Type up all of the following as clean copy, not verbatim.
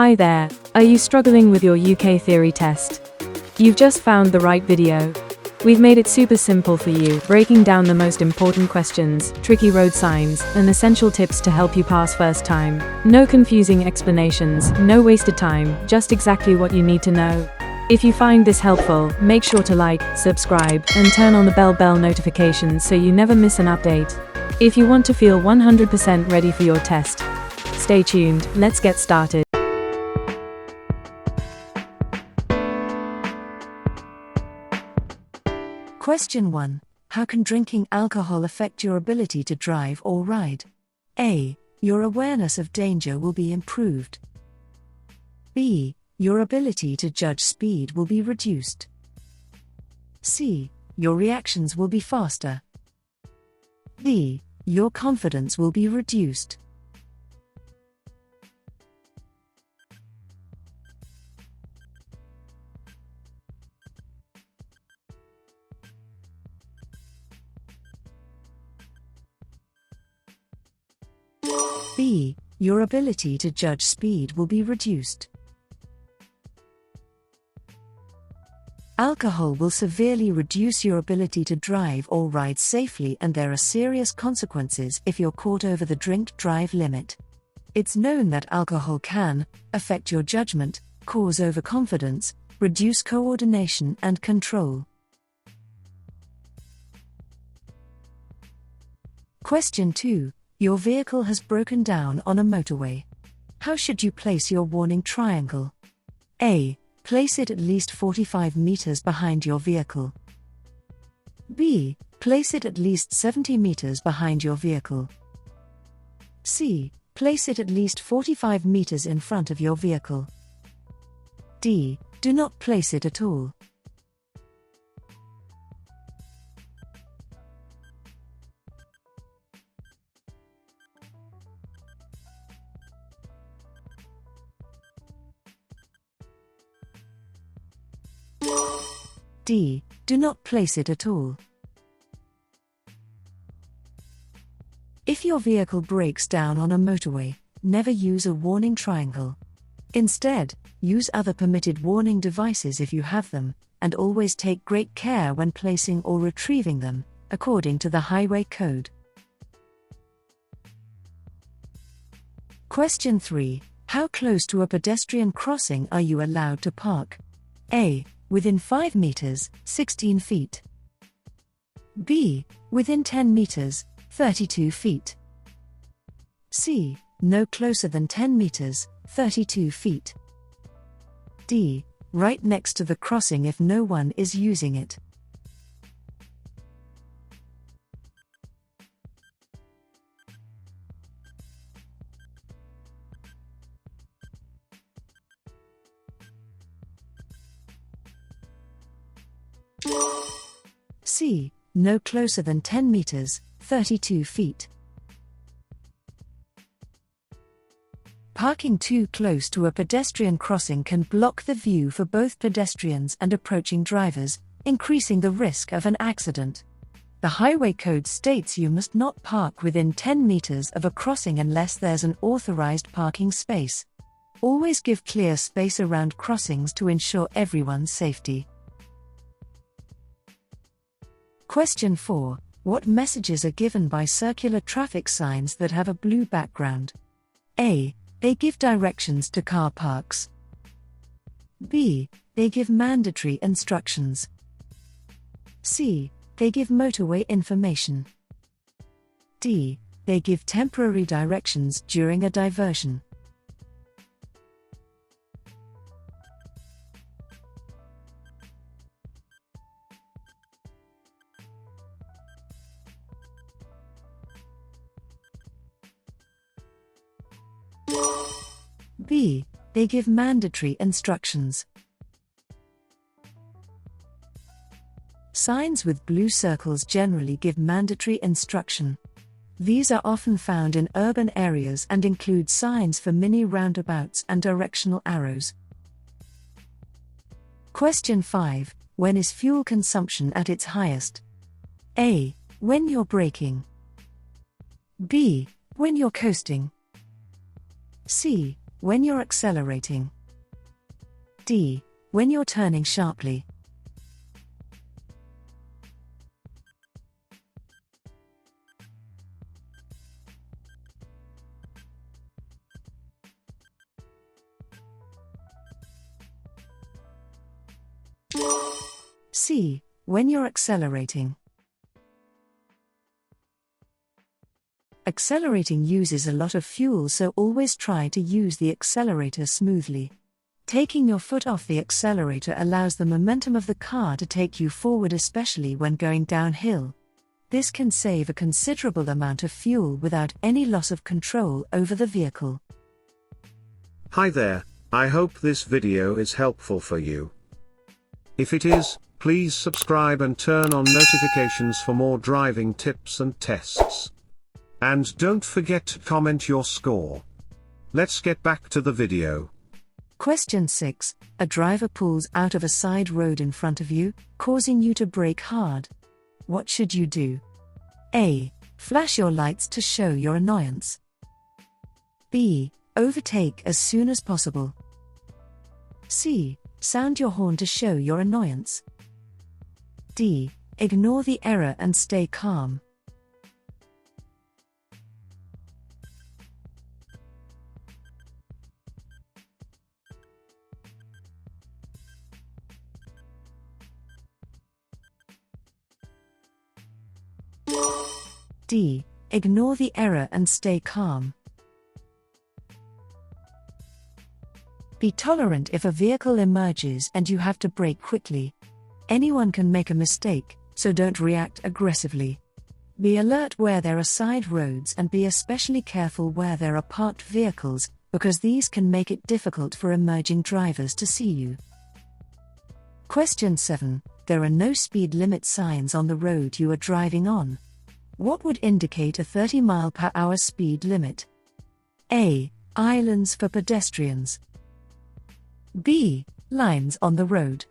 Hi there, are you struggling with your UK theory test? You've just found the right video. We've made it super simple for you, breaking down the most important questions, tricky road signs, and essential tips to help you pass first time. No confusing explanations, no wasted time, just exactly what you need to know. If you find this helpful, make sure to like, subscribe, and turn on the bell notifications so you never miss an update. If you want to feel 100% ready for your test, stay tuned, let's get started. Question 1. How can drinking alcohol affect your ability to drive or ride? A. Your awareness of danger will be improved. B. Your ability to judge speed will be reduced. C. Your reactions will be faster. D. Your confidence will be reduced. B. Your ability to judge speed will be reduced. Alcohol will severely reduce your ability to drive or ride safely, and there are serious consequences if you're caught over the drink-drive limit. It's known that alcohol can affect your judgment, cause overconfidence, reduce coordination and control. Question 2. Your vehicle has broken down on a motorway. How should you place your warning triangle? A. Place it at least 45 meters behind your vehicle. B. Place it at least 70 meters behind your vehicle. C. Place it at least 45 meters in front of your vehicle. D. Do not place it at all. D. Do not place it at all. If your vehicle breaks down on a motorway, never use a warning triangle. Instead, use other permitted warning devices if you have them, and always take great care when placing or retrieving them, according to the highway code. Question 3. How close to a pedestrian crossing are you allowed to park? A. Within 5 meters, 16 feet. B. Within 10 meters, 32 feet. C. No closer than 10 meters, 32 feet. D. Right next to the crossing if no one is using it. C. No closer than 10 meters, 32 feet. Parking too close to a pedestrian crossing can block the view for both pedestrians and approaching drivers, increasing the risk of an accident. The highway code states you must not park within 10 meters of a crossing unless there's an authorized parking space. Always give clear space around crossings to ensure everyone's safety. Question 4. What messages are given by circular traffic signs that have a blue background? A. They give directions to car parks. B. They give mandatory instructions. C. They give motorway information. D. They give temporary directions during a diversion. B. They give mandatory instructions. Signs with blue circles generally give mandatory instruction. These are often found in urban areas and include signs for mini roundabouts and directional arrows. Question 5. When is fuel consumption at its highest? A. When you're braking. B. When you're coasting. C. When you're accelerating. D. When you're turning sharply. C. When you're accelerating. Accelerating uses a lot of fuel, so always try to use the accelerator smoothly. Taking your foot off the accelerator allows the momentum of the car to take you forward, especially when going downhill. This can save a considerable amount of fuel without any loss of control over the vehicle. Hi there, I hope this video is helpful for you. If it is, please subscribe and turn on notifications for more driving tips and tests. And don't forget to comment your score. Let's get back to the video. Question 6. A driver pulls out of a side road in front of you, causing you to brake hard. What should you do? A. Flash your lights to show your annoyance. B. Overtake as soon as possible. C. Sound your horn to show your annoyance. D. Ignore the error and stay calm. D. Ignore the error and stay calm. Be tolerant if a vehicle emerges and you have to brake quickly. Anyone can make a mistake, so don't react aggressively. Be alert where there are side roads and be especially careful where there are parked vehicles, because these can make it difficult for emerging drivers to see you. Question 7. There are no speed limit signs on the road you are driving on. What would indicate a 30 mph speed limit? A. Islands for pedestrians. B. Lines on the road.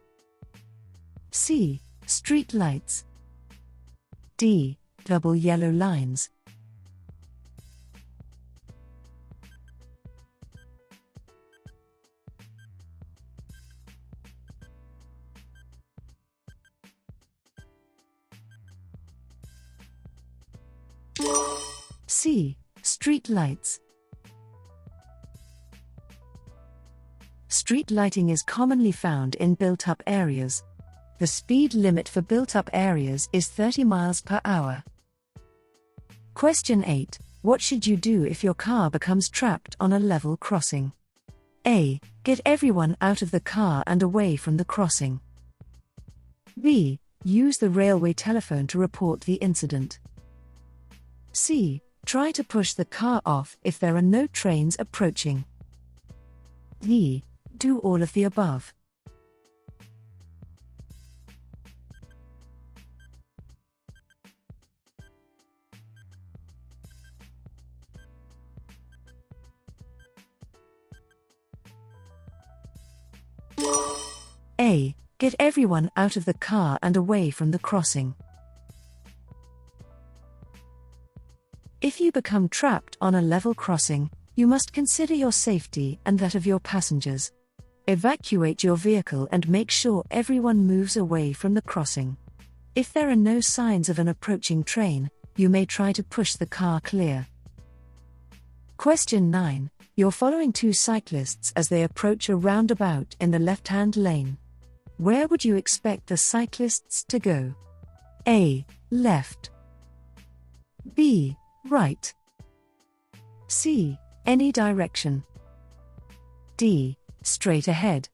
C. Street lights. D. Double yellow lines. C. Street lights. Street lighting is commonly found in built-up areas. The speed limit for built-up areas is 30 mph. Question 8. What should you do if your car becomes trapped on a level crossing? A. Get everyone out of the car and away from the crossing. B. Use the railway telephone to report the incident. C. Try to push the car off if there are no trains approaching. D. Do all of the above. A. Get everyone out of the car and away from the crossing. If you become trapped on a level crossing, you must consider your safety and that of your passengers. Evacuate your vehicle and make sure everyone moves away from the crossing. If there are no signs of an approaching train, you may try to push the car clear. Question 9. You're following two cyclists as they approach a roundabout in the left-hand lane. Where would you expect the cyclists to go? A. Left. B. Right. C. Any direction. D. Straight ahead.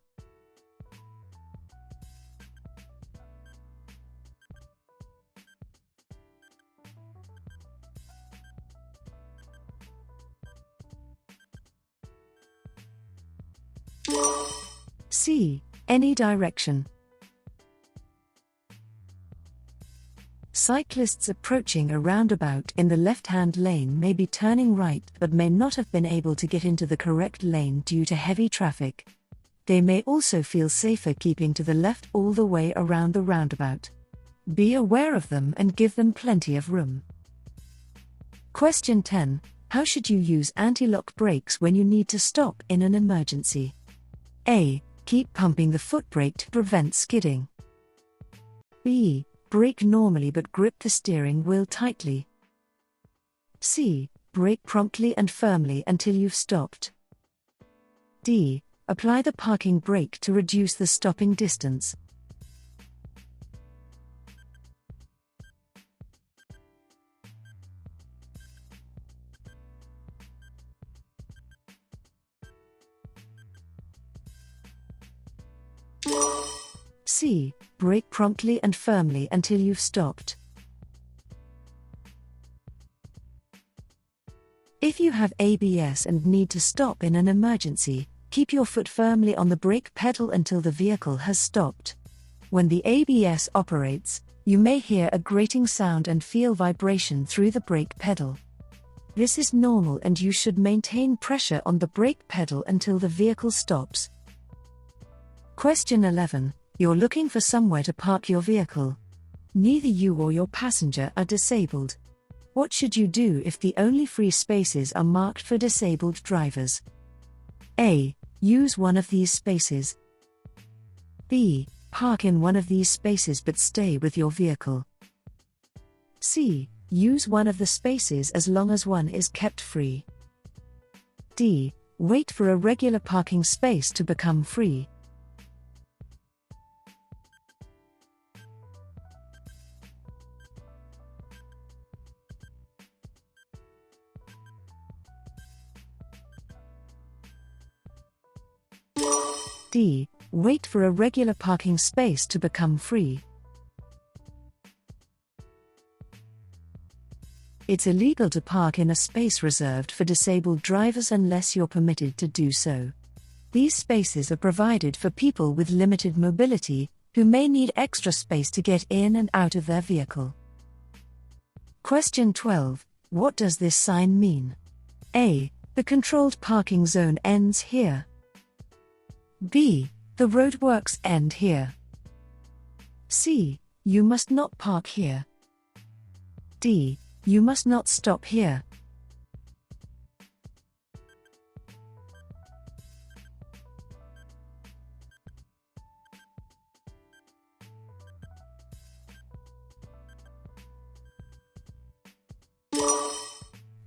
C. Any direction. Cyclists approaching a roundabout in the left-hand lane may be turning right but may not have been able to get into the correct lane due to heavy traffic. They may also feel safer keeping to the left all the way around the roundabout. Be aware of them and give them plenty of room. Question 10. How should you use anti-lock brakes when you need to stop in an emergency? A. Keep pumping the foot brake to prevent skidding. B. Brake normally but grip the steering wheel tightly. C. Brake promptly and firmly until you've stopped. D. Apply the parking brake to reduce the stopping distance. C. Brake promptly and firmly until you've stopped. If you have ABS and need to stop in an emergency, keep your foot firmly on the brake pedal until the vehicle has stopped. When the ABS operates, you may hear a grating sound and feel vibration through the brake pedal. This is normal and you should maintain pressure on the brake pedal until the vehicle stops. Question 11. You're looking for somewhere to park your vehicle. Neither you or your passenger are disabled. What should you do if the only free spaces are marked for disabled drivers? A. Use one of these spaces. B. Park in one of these spaces but stay with your vehicle. C. Use one of the spaces as long as one is kept free. D. Wait for a regular parking space to become free. D. Wait for a regular parking space to become free. It's illegal to park in a space reserved for disabled drivers unless you're permitted to do so. These spaces are provided for people with limited mobility, who may need extra space to get in and out of their vehicle. Question 12. What does this sign mean? A. The controlled parking zone ends here. B. The roadworks end here. C. You must not park here. D. You must not stop here.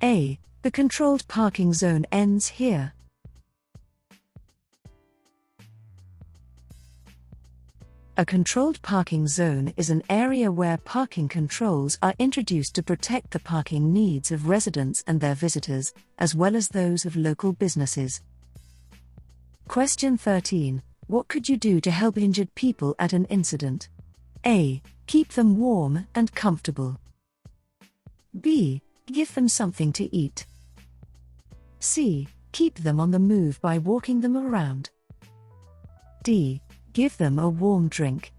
A. The controlled parking zone ends here. A controlled parking zone is an area where parking controls are introduced to protect the parking needs of residents and their visitors, as well as those of local businesses. Question 13. What could you do to help injured people at an incident? A. Keep them warm and comfortable. B. Give them something to eat. C. Keep them on the move by walking them around. D. Give them a warm drink.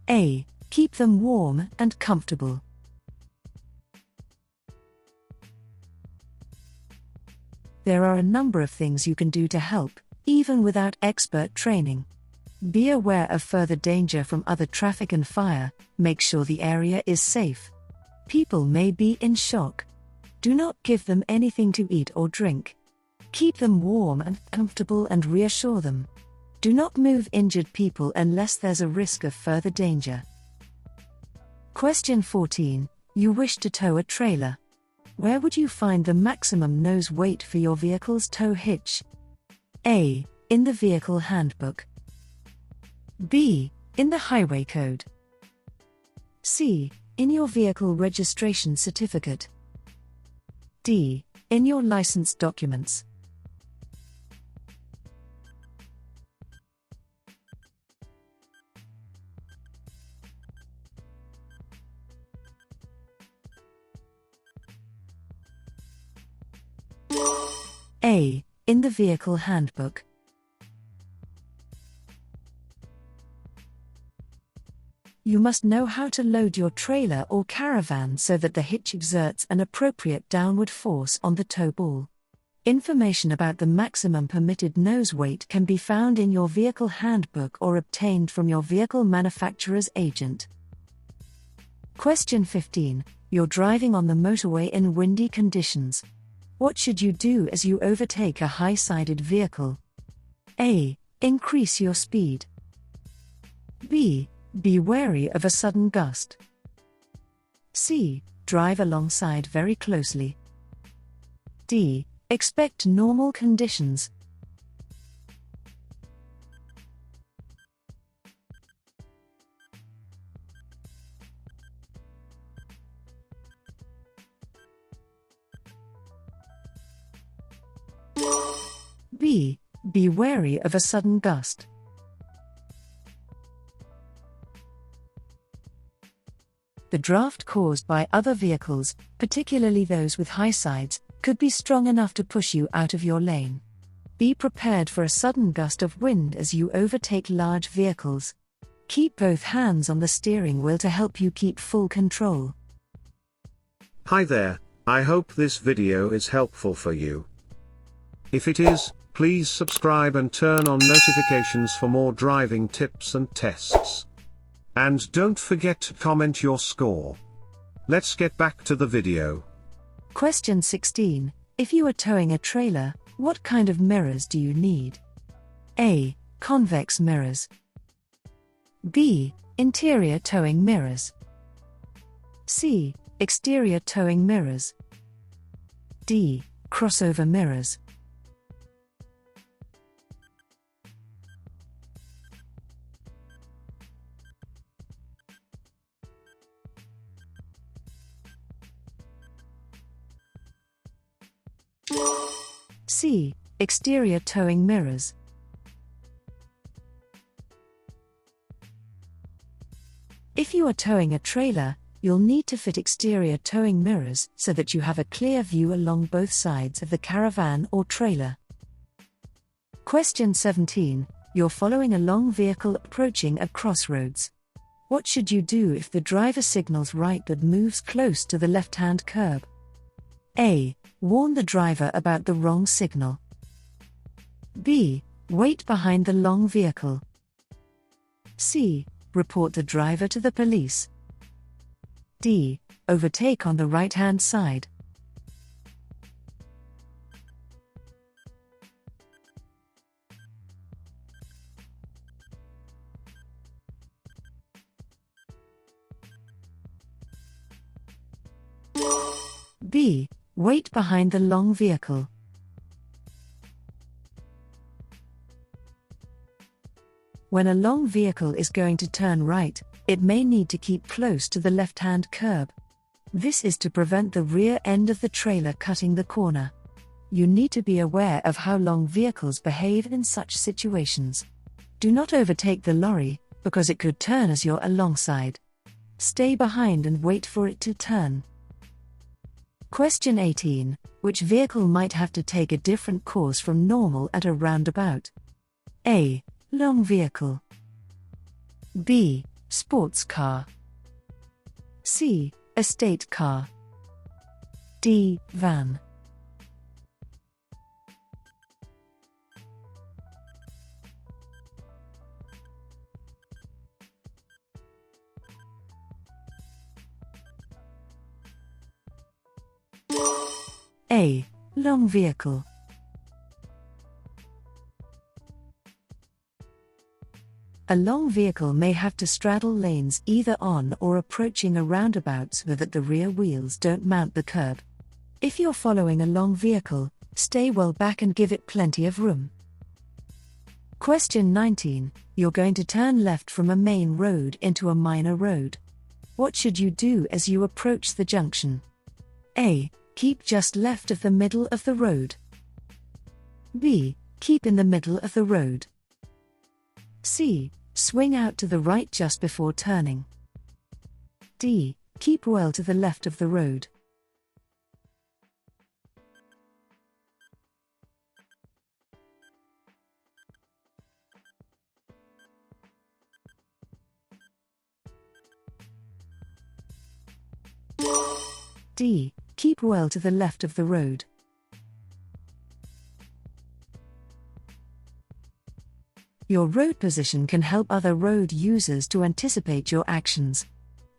A. Keep them warm and comfortable. There are a number of things you can do to help, even without expert training. Be aware of further danger from other traffic and fire, make sure the area is safe. People may be in shock. Do not give them anything to eat or drink. Keep them warm and comfortable and reassure them. Do not move injured people unless there's a risk of further danger. Question 14. You wish to tow a trailer. Where would you find the maximum nose weight for your vehicle's tow hitch? A. In the vehicle handbook. B. In the highway code. C. In your vehicle registration certificate. D. In your license documents. A. In the vehicle handbook. You must know how to load your trailer or caravan so that the hitch exerts an appropriate downward force on the tow ball. Information about the maximum permitted nose weight can be found in your vehicle handbook or obtained from your vehicle manufacturer's agent. Question 15. You're driving on the motorway in windy conditions. What should you do as you overtake a high-sided vehicle? A. Increase your speed. B. Be wary of a sudden gust. C. Drive alongside very closely. D. Expect normal conditions. B. Be wary of a sudden gust. The draft caused by other vehicles, particularly those with high sides, could be strong enough to push you out of your lane. Be prepared for a sudden gust of wind as you overtake large vehicles. Keep both hands on the steering wheel to help you keep full control. Hi there, I hope this video is helpful for you. If it is, please subscribe and turn on notifications for more driving tips and tests. And don't forget to comment your score. Let's get back to the video. Question 16. If you are towing a trailer, what kind of mirrors do you need? A. Convex mirrors. B. Interior towing mirrors. C. Exterior towing mirrors. D. Crossover mirrors. C. Exterior towing mirrors. If you are towing a trailer, you'll need to fit exterior towing mirrors so that you have a clear view along both sides of the caravan or trailer. Question 17. You're following a long vehicle approaching a crossroads. What should you do if the driver signals right but moves close to the left-hand curb? A. Warn the driver about the wrong signal. B. Wait behind the long vehicle. C. Report the driver to the police. D. Overtake on the right-hand side. B. Wait behind the long vehicle. When a long vehicle is going to turn right, it may need to keep close to the left-hand curb. This is to prevent the rear end of the trailer cutting the corner. You need to be aware of how long vehicles behave in such situations. Do not overtake the lorry, because it could turn as you're alongside. Stay behind and wait for it to turn. Question 18. Which vehicle might have to take a different course from normal at a roundabout? A. Long vehicle. B. Sports car. C. Estate car. D. Van. A. Long vehicle. A long vehicle may have to straddle lanes either on or approaching a roundabout so that the rear wheels don't mount the curb. If you're following a long vehicle, stay well back and give it plenty of room. Question 19. You're going to turn left from a main road into a minor road. What should you do as you approach the junction? A. Keep just left of the middle of the road. B. Keep in the middle of the road. C. Swing out to the right just before turning. D. Keep well to the left of the road. D. Keep well to the left of the road. Your road position can help other road users to anticipate your actions.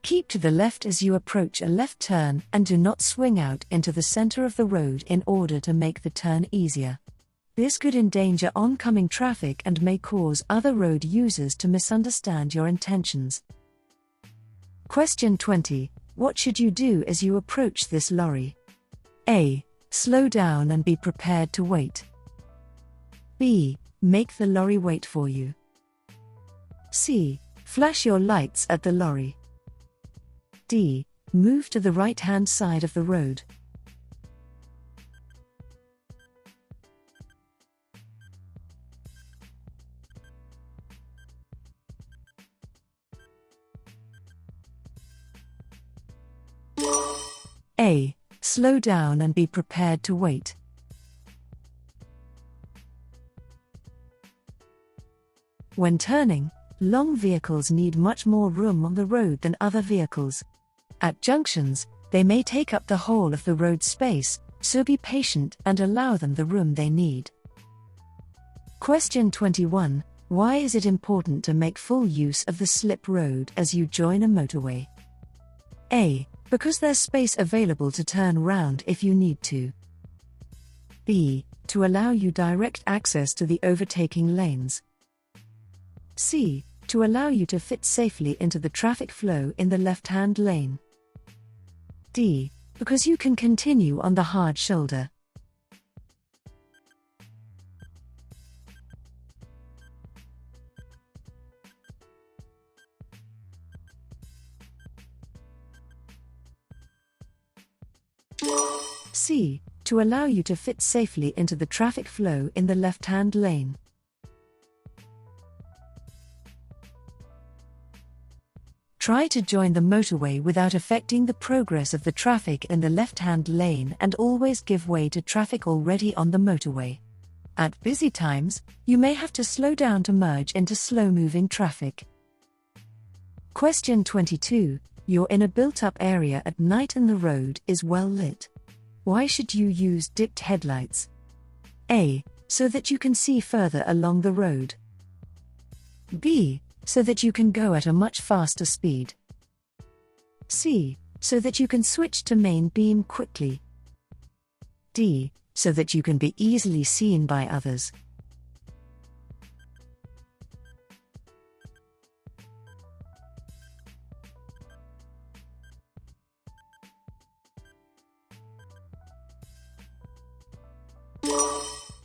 Keep to the left as you approach a left turn and do not swing out into the center of the road in order to make the turn easier. This could endanger oncoming traffic and may cause other road users to misunderstand your intentions. Question 20. What should you do as you approach this lorry? A. Slow down and be prepared to wait. B. Make the lorry wait for you. C. Flash your lights at the lorry. D. Move to the right-hand side of the road. A. Slow down and be prepared to wait. When turning, long vehicles need much more room on the road than other vehicles. At junctions, they may take up the whole of the road space, so be patient and allow them the room they need. Question 21. Why is it important to make full use of the slip road as you join a motorway? A. Because there's space available to turn round if you need to. B. To allow you direct access to the overtaking lanes. C. To allow you to fit safely into the traffic flow in the left-hand lane. D. Because you can continue on the hard shoulder. C. To allow you to fit safely into the traffic flow in the left-hand lane. Try to join the motorway without affecting the progress of the traffic in the left-hand lane and always give way to traffic already on the motorway. At busy times, you may have to slow down to merge into slow-moving traffic. Question 22. You're in a built-up area at night and the road is well lit. Why should you use dipped headlights? A. So that you can see further along the road. B. So that you can go at a much faster speed. C. So that you can switch to main beam quickly. D. So that you can be easily seen by others.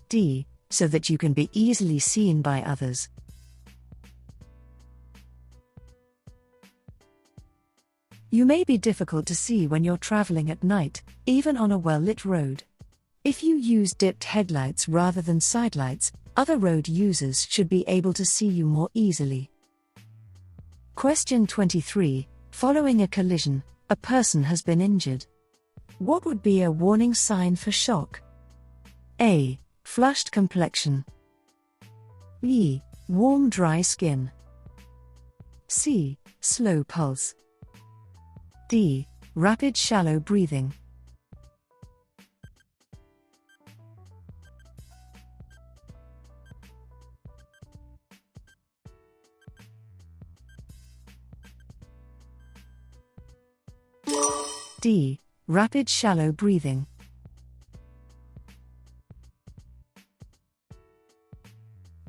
D. So that you can be easily seen by others. You may be difficult to see when you're traveling at night, even on a well-lit road. If you use dipped headlights rather than sidelights, other road users should be able to see you more easily. Question 23. Following a collision, a person has been injured. What would be a warning sign for shock? A. Flushed complexion. B. Warm dry skin. C. Slow pulse. D. Rapid shallow breathing. D. Rapid shallow breathing.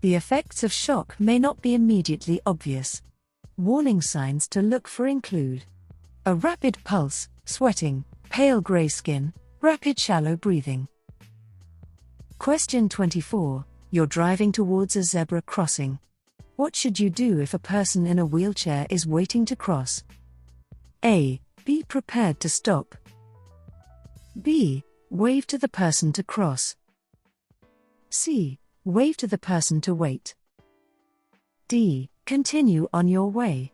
The effects of shock may not be immediately obvious. Warning signs to look for include a rapid pulse, sweating, pale gray skin, rapid shallow breathing. Question 24. You're driving towards a zebra crossing. What should you do if a person in a wheelchair is waiting to cross? A. Be prepared to stop. B. Wave to the person to cross. C. Wave to the person to wait. D. Continue on your way.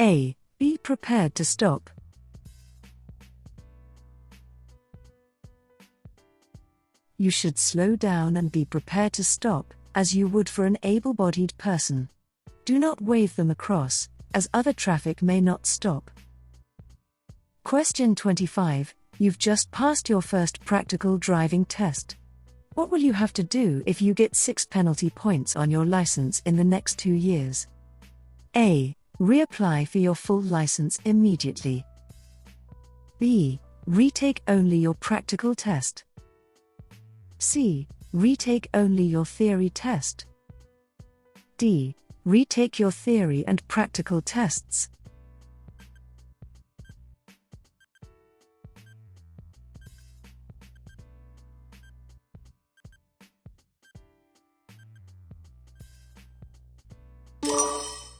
A. Be prepared to stop. You should slow down and be prepared to stop, as you would for an able-bodied person. Do not wave them across, as other traffic may not stop. Question 25. You've just passed your first practical driving test. What will you have to do if you get 6 penalty points on your license in the next 2 years? A. Reapply for your full license immediately. B. Retake only your practical test. C. Retake only your theory test. D. Retake your theory and practical tests.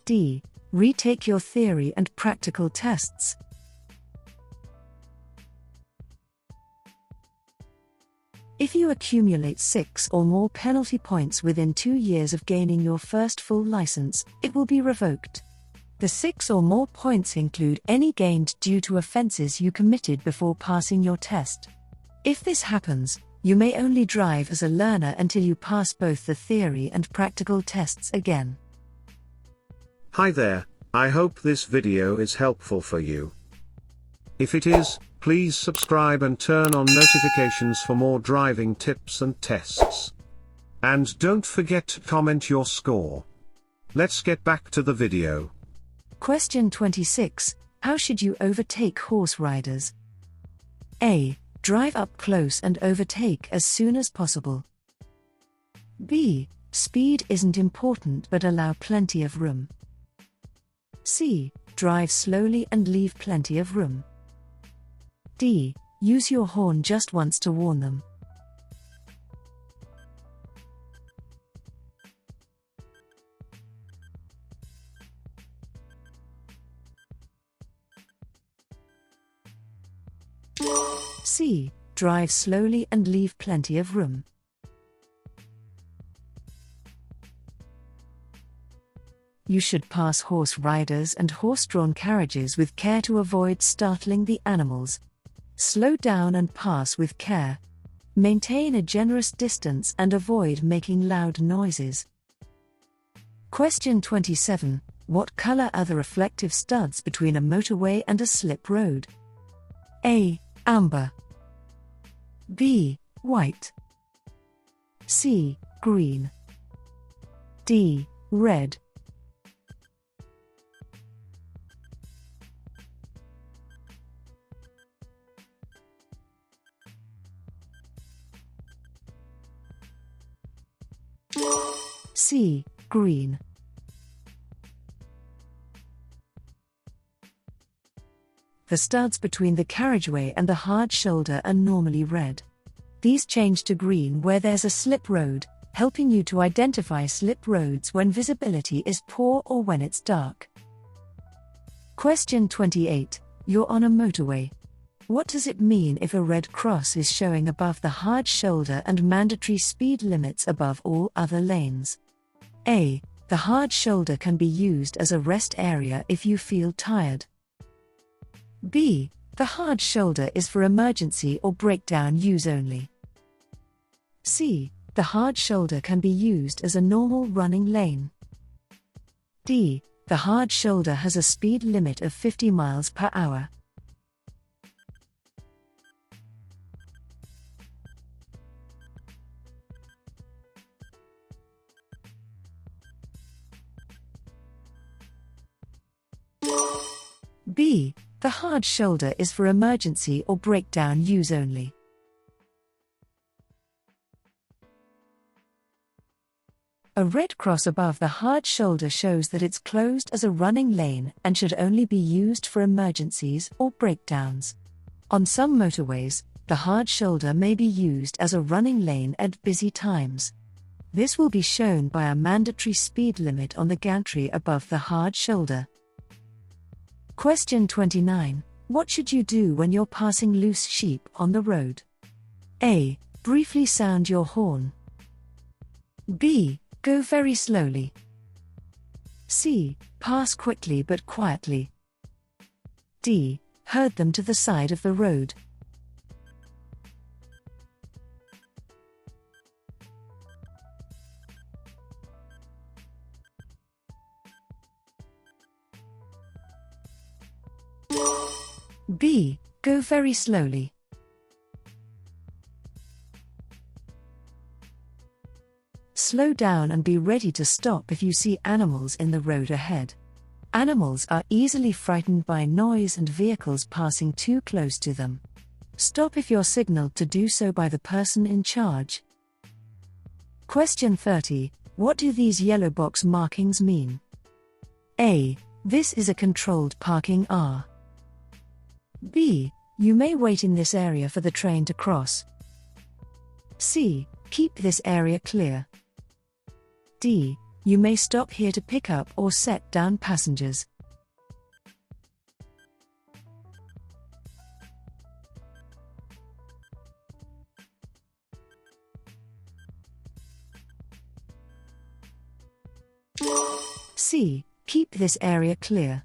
D. Retake your theory and practical tests. If you accumulate 6 or more penalty points within 2 years of gaining your first full license, it will be revoked. The 6 or more points include any gained due to offenses you committed before passing your test. If this happens, you may only drive as a learner until you pass both the theory and practical tests again. Hi there, I hope this video is helpful for you. If it is, please subscribe and turn on notifications for more driving tips and tests. And don't forget to comment your score. Let's get back to the video. Question 26. How should you overtake horse riders? A. Drive up close and overtake as soon as possible. B. Speed isn't important but allow plenty of room. C. Drive slowly and leave plenty of room. D. Use your horn just once to warn them. C. Drive slowly and leave plenty of room. You should pass horse riders and horse-drawn carriages with care to avoid startling the animals. Slow down and pass with care. Maintain a generous distance and avoid making loud noises. Question 27. What color are the reflective studs between a motorway and a slip road? A. Amber. B. White. C. Green. D. Red. C. Green. The studs between the carriageway and the hard shoulder are normally red. These change to green where there's a slip road, helping you to identify slip roads when visibility is poor or when it's dark. Question 28. You're on a motorway. What does it mean if a red cross is showing above the hard shoulder and mandatory speed limits above all other lanes? A. The hard shoulder can be used as a rest area if you feel tired. B. The hard shoulder is for emergency or breakdown use only. C. The hard shoulder can be used as a normal running lane. D. The hard shoulder has a speed limit of 50 miles per hour. B. The hard shoulder is for emergency or breakdown use only. A red cross above the hard shoulder shows that it's closed as a running lane and should only be used for emergencies or breakdowns. On some motorways, the hard shoulder may be used as a running lane at busy times. This will be shown by a mandatory speed limit on the gantry above the hard shoulder. Question 29. What should you do when you're passing loose sheep on the road? A. Briefly sound your horn. B. Go very slowly. C. Pass quickly but quietly. D. Herd them to the side of the road. B. Go very slowly. Slow down and be ready to stop if you see animals in the road ahead. Animals are easily frightened by noise and vehicles passing too close to them. Stop if you're signaled to do so by the person in charge. Question 30. What do these yellow box markings mean? A. This is a controlled parking area. B. You may wait in this area for the train to cross. C. Keep this area clear. D. You may stop here to pick up or set down passengers. C. Keep this area clear.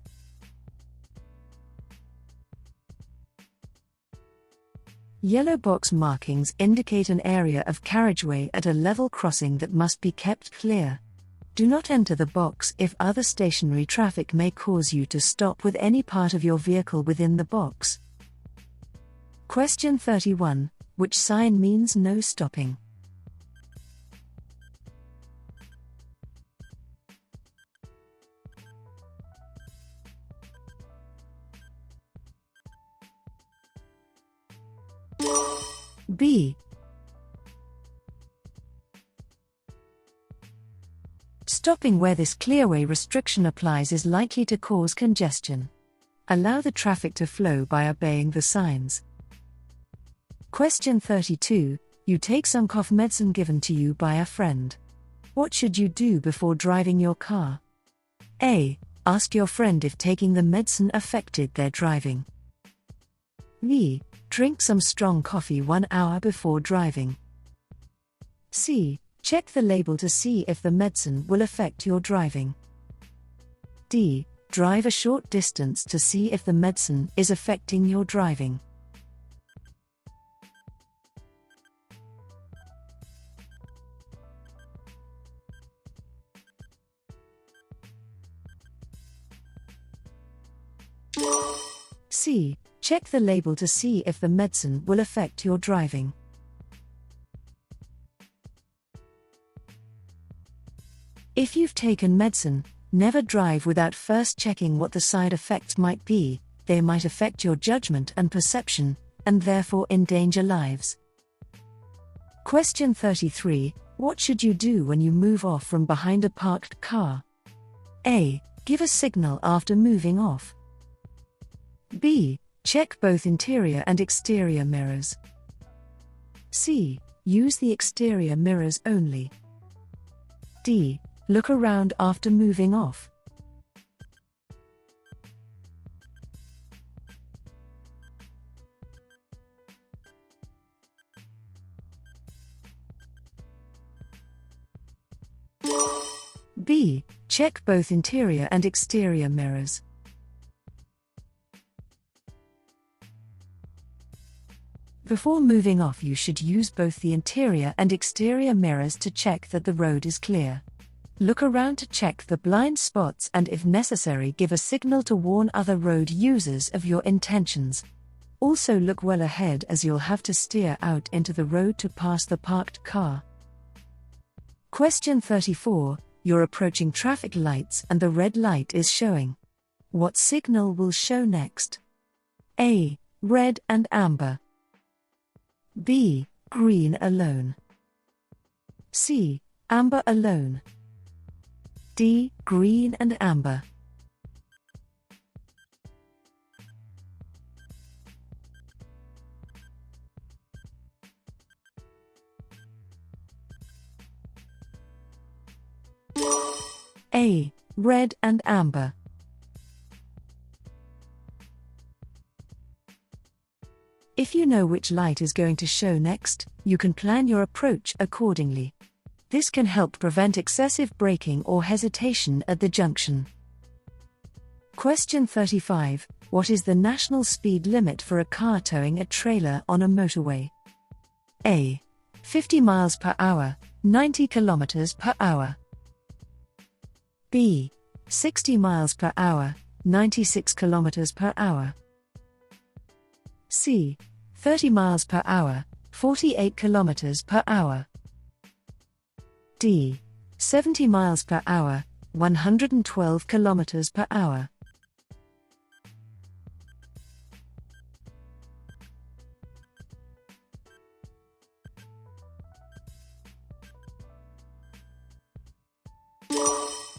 Yellow box markings indicate an area of carriageway at a level crossing that must be kept clear. Do not enter the box if other stationary traffic may cause you to stop with any part of your vehicle within the box. Question 31. Which sign means no stopping? B. Stopping where this clearway restriction applies is likely to cause congestion. Allow the traffic to flow by obeying the signs. Question 32. You take some cough medicine given to you by a friend. What should you do before driving your car? A. Ask your friend if taking the medicine affected their driving. B. Drink some strong coffee 1 hour before driving. C. Check the label to see if the medicine will affect your driving. D. Drive a short distance to see if the medicine is affecting your driving. C. Check the label to see if the medicine will affect your driving. If you've taken medicine, never drive without first checking what the side effects might be. They might affect your judgment and perception, and therefore endanger lives. Question 33. What should you do when you move off from behind a parked car? A. Give a signal after moving off. B. Check both interior and exterior mirrors. C. Use the exterior mirrors only. D. Look around after moving off. B. Check both interior and exterior mirrors. Before moving off, you should use both the interior and exterior mirrors to check that the road is clear. Look around to check the blind spots and, if necessary, give a signal to warn other road users of your intentions. Also look well ahead, as you'll have to steer out into the road to pass the parked car. Question 34. You're approaching traffic lights and the red light is showing. What signal will show next? A. Red and amber. B. Green alone. C. Amber alone. D. Green and amber. A. Red and amber. If you know which light is going to show next, you can plan your approach accordingly. This can help prevent excessive braking or hesitation at the junction. Question 35. What is the national speed limit for a car towing a trailer on a motorway? A. 50 miles per hour, 90 kilometers per hour. B. 60 miles per hour, 96 kilometers per hour. C. 30 miles per hour, 48 kilometers per hour. D. 70 miles per hour, 112 kilometers per hour.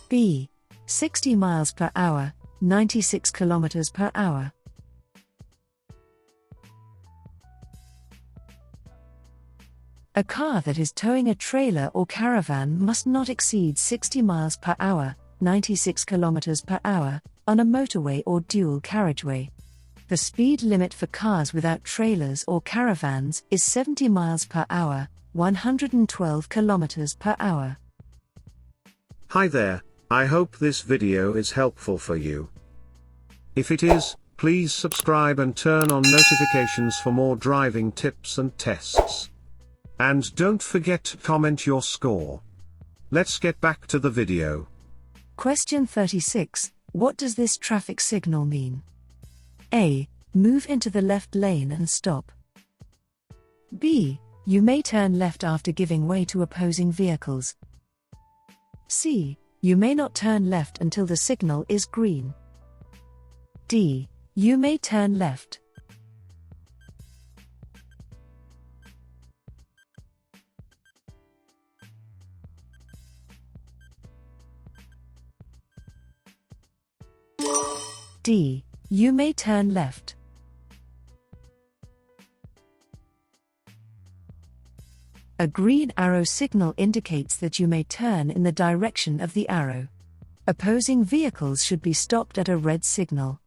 B. 60 miles per hour, 96 kilometers per hour. A car that is towing a trailer or caravan must not exceed 60 miles per hour, 96 kilometers per hour, on a motorway or dual carriageway. The speed limit for cars without trailers or caravans is 70 miles per hour, 112 kilometers per hour. Hi there, I hope this video is helpful for you. If it is, please subscribe and turn on notifications for more driving tips and tests. And don't forget to comment your score. Let's get back to the video. Question 36. What does this traffic signal mean? A. Move into the left lane and stop. B. You may turn left after giving way to opposing vehicles. C. You may not turn left until the signal is green. D. You may turn left. D. You may turn left. A green arrow signal indicates that you may turn in the direction of the arrow. Opposing vehicles should be stopped at a red signal.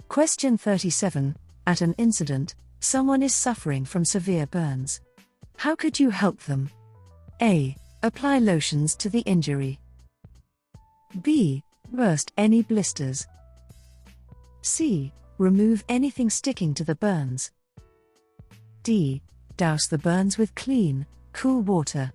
Question 37. At an incident, someone is suffering from severe burns. How could you help them? A. Apply lotions to the injury. B. Burst any blisters. C. Remove anything sticking to the burns. D. Douse the burns with clean, cool water.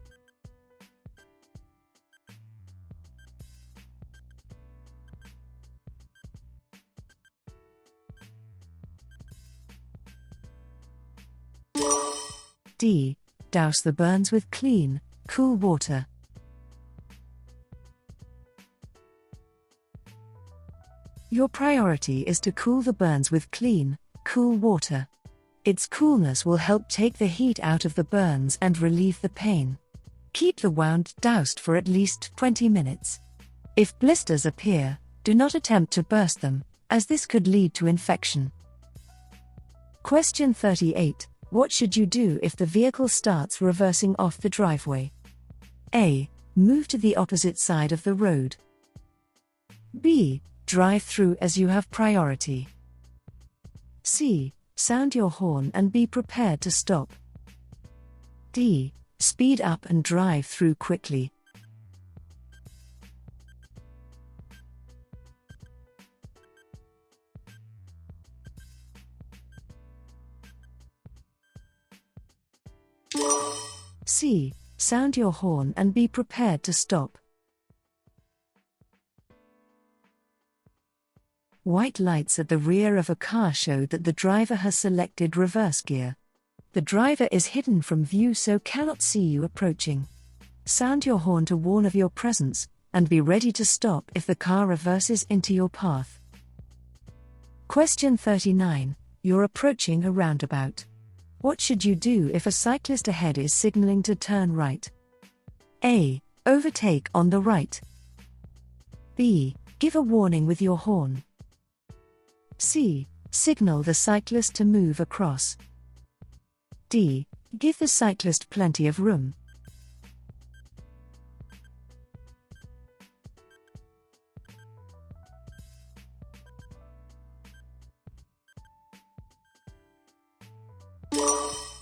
D. Douse the burns with clean, cool water. Your priority is to cool the burns with clean, cool water. Its coolness will help take the heat out of the burns and relieve the pain. Keep the wound doused for at least 20 minutes. If blisters appear, do not attempt to burst them, as this could lead to infection. Question 38. What should you do if the vehicle starts reversing off the driveway? A. Move to the opposite side of the road. B. Drive through as you have priority. C. Sound your horn and be prepared to stop. D. Speed up and drive through quickly. C. Sound your horn and be prepared to stop. White lights at the rear of a car show that the driver has selected reverse gear. The driver is hidden from view so cannot see you approaching. Sound your horn to warn of your presence, and be ready to stop if the car reverses into your path. Question 39. You're approaching a roundabout. What should you do if a cyclist ahead is signaling to turn right? A. Overtake on the right. B. Give a warning with your horn. C. Signal the cyclist to move across. D. Give the cyclist plenty of room.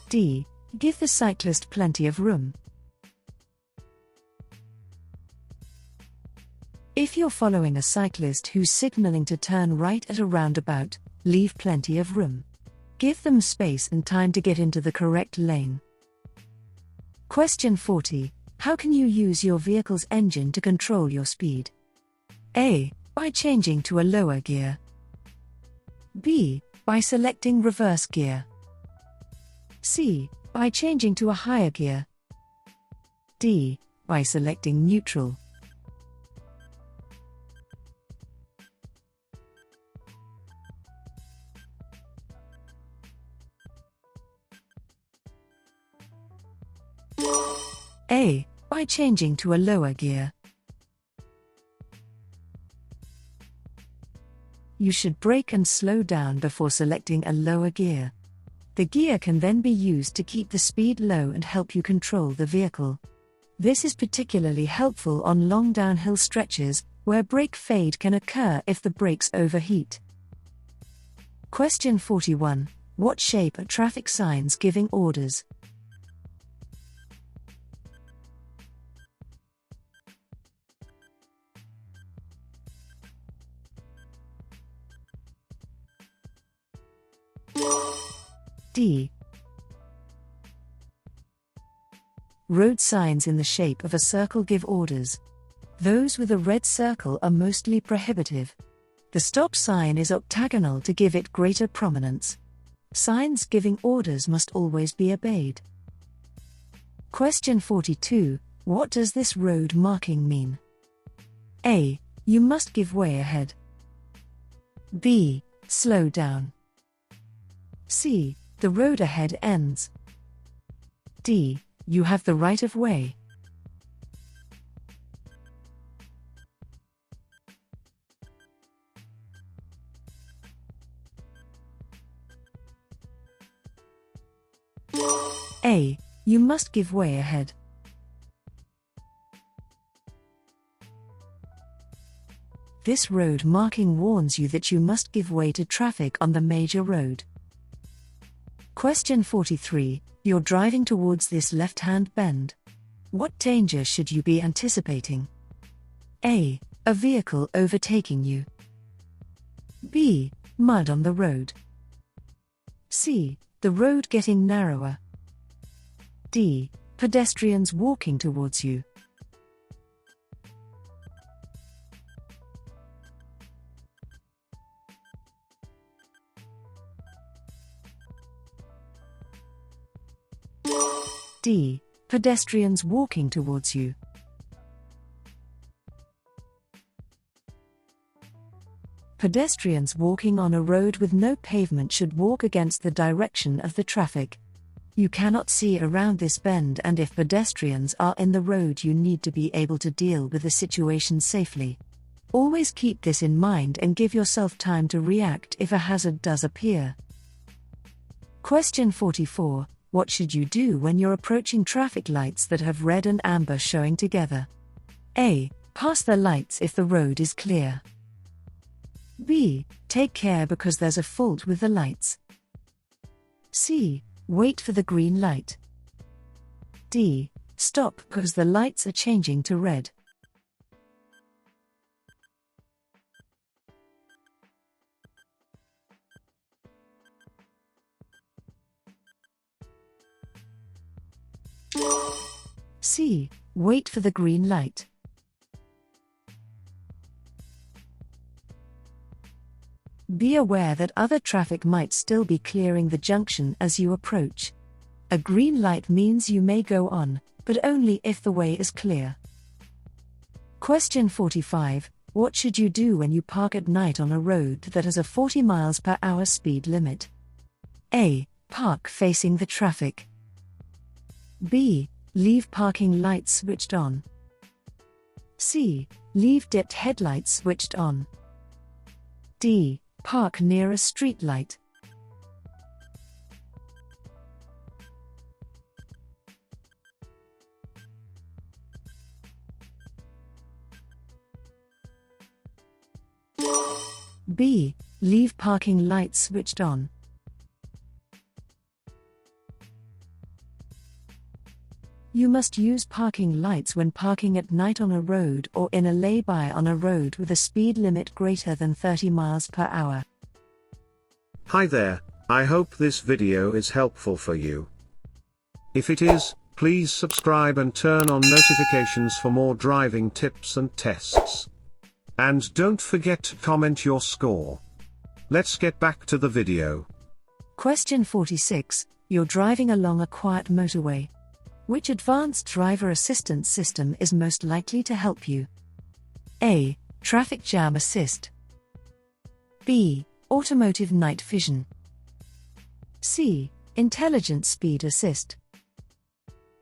D. Give the cyclist plenty of room. If you're following a cyclist who's signaling to turn right at a roundabout, leave plenty of room. Give them space and time to get into the correct lane. Question 40. How can you use your vehicle's engine to control your speed? A. By changing to a lower gear. B. By selecting reverse gear. C. By changing to a higher gear. D. By selecting neutral. A. By changing to a lower gear. You should brake and slow down before selecting a lower gear. The gear can then be used to keep the speed low and help you control the vehicle. This is particularly helpful on long downhill stretches, where brake fade can occur if the brakes overheat. Question 41. What shape are traffic signs giving orders? D. Road signs in the shape of a circle give orders. Those with a red circle are mostly prohibitive. The stop sign is octagonal to give it greater prominence. Signs giving orders must always be obeyed. Question 42. What does this road marking mean? A. You must give way ahead. B. Slow down. C. The road ahead ends. D. You have the right of way. A. You must give way ahead. This road marking warns you that you must give way to traffic on the major road. Question 43. You're driving towards this left-hand bend. What danger should you be anticipating? A. A vehicle overtaking you. B. Mud on the road. C. The road getting narrower. D. Pedestrians walking towards you. D. Pedestrians walking towards you. Pedestrians walking on a road with no pavement should walk against the direction of the traffic. You cannot see around this bend, and if pedestrians are in the road, you need to be able to deal with the situation safely. Always keep this in mind and give yourself time to react if a hazard does appear. Question 44. What should you do when you're approaching traffic lights that have red and amber showing together? A. Pass the lights if the road is clear. B. Take care because there's a fault with the lights. C. Wait for the green light. D. Stop because the lights are changing to red. C. Wait for the green light. Be aware that other traffic might still be clearing the junction as you approach. A green light means you may go on, but only if the way is clear. Question 45. What should you do when you park at night on a road that has a 40 mph speed limit? A. Park facing the traffic. B. Leave parking lights switched on. C. Leave dipped headlights switched on. D. Park near a street light. B. Leave parking lights switched on. You must use parking lights when parking at night on a road or in a lay-by on a road with a speed limit greater than 30 mph. Hi there, I hope this video is helpful for you. If it is, please subscribe and turn on notifications for more driving tips and tests. And don't forget to comment your score. Let's get back to the video. Question 46. You're driving along a quiet motorway. Which advanced driver assistance system is most likely to help you? A. Traffic jam assist. B. Automotive night vision. C. Intelligent speed assist.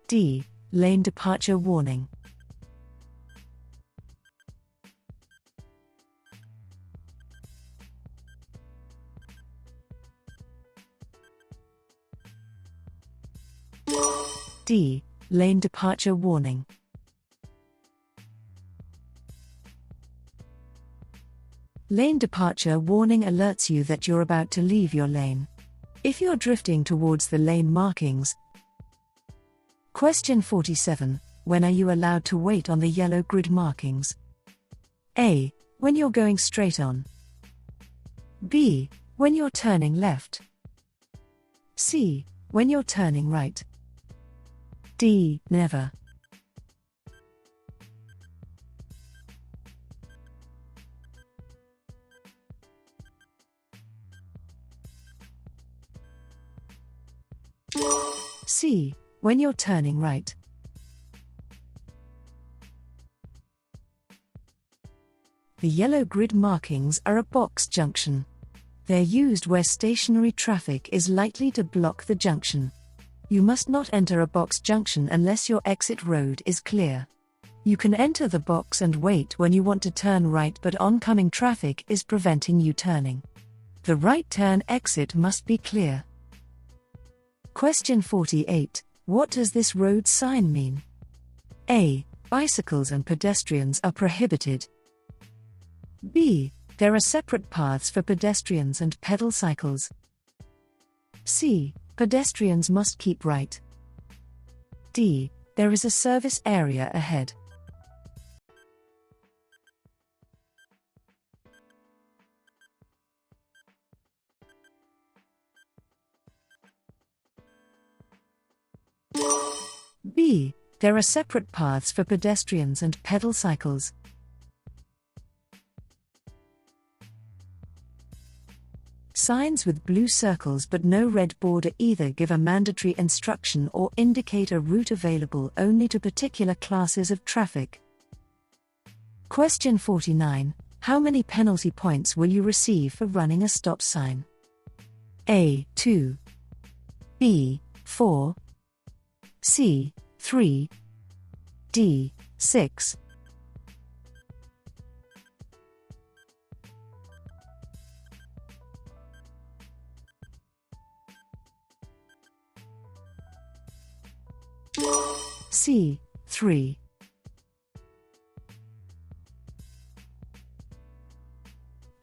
D. Lane departure warning. D. Lane departure warning. Lane departure warning alerts you that you're about to leave your lane. If you're drifting towards the lane markings. Question 47. When are you allowed to wait on the yellow grid markings? A. When you're going straight on. B. When you're turning left. C. When you're turning right. D. Never. C. When you're turning right. The yellow grid markings are a box junction. They're used where stationary traffic is likely to block the junction. You must not enter a box junction unless your exit road is clear. You can enter the box and wait when you want to turn right, but oncoming traffic is preventing you turning. The right turn exit must be clear. Question 48. What does this road sign mean? A. Bicycles and pedestrians are prohibited. B. There are separate paths for pedestrians and pedal cycles. C. Pedestrians must keep right. D. There is a service area ahead. B. There are separate paths for pedestrians and pedal cycles. Signs with blue circles but no red border either give a mandatory instruction or indicate a route available only to particular classes of traffic. Question 49. How many penalty points will you receive for running a stop sign? A. 2. B. 4. C. 3. D. 6. C. 3.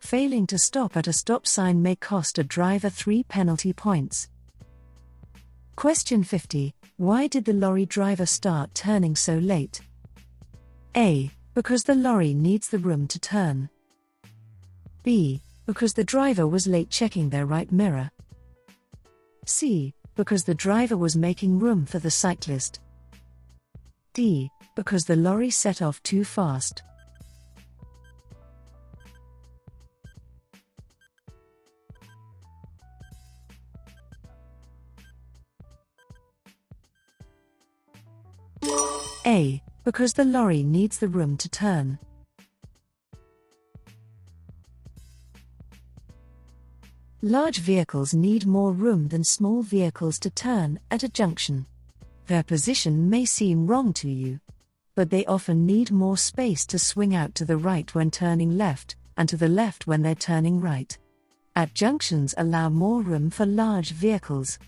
Failing to stop at a stop sign may cost a driver 3 penalty points. Question 50. Why did the lorry driver start turning so late? A. Because the lorry needs the room to turn. B. Because the driver was late checking their right mirror. C. Because the driver was making room for the cyclist. D. Because the lorry set off too fast. A. Because the lorry needs the room to turn. Large vehicles need more room than small vehicles to turn at a junction. Their position may seem wrong to you, but they often need more space to swing out to the right when turning left, and to the left when they're turning right. At junctions allow more room for large vehicles.